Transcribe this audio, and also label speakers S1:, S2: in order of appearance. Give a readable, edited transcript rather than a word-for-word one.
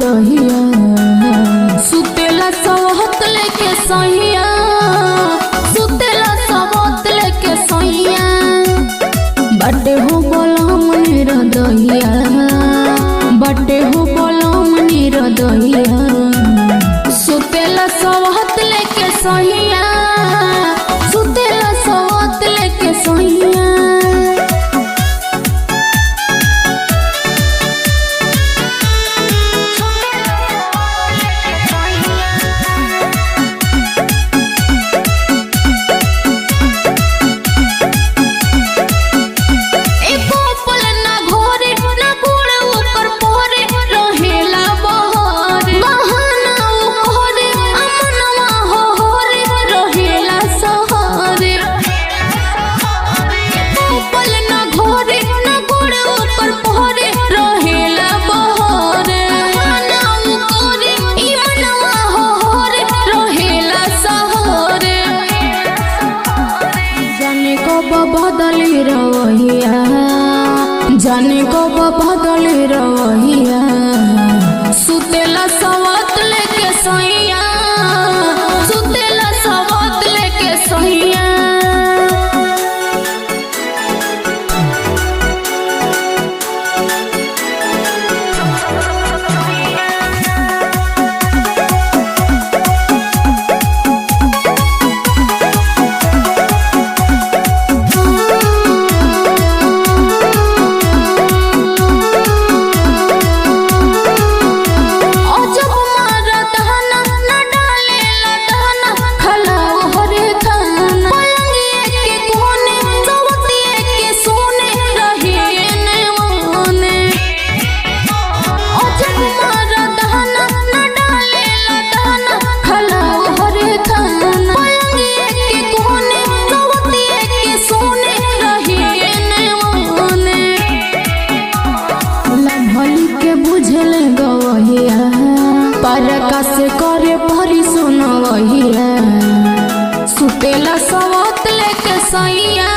S1: दहिया सुतेला सवत लेके सहिया सुतेला सवत लेके सहिया बटे हो बलम निर दहिया बटे हो बलम निर दहिया सुतेला सवत लेके सहिया सुतेला सवत लेके सहिया बदली रवैया जाने कब बदली रवैया सुतेला सवत लेके सैया सुतेला सवत लेके सैया परका से करे परी सुनवैया सुतेला सवत लेके सैया।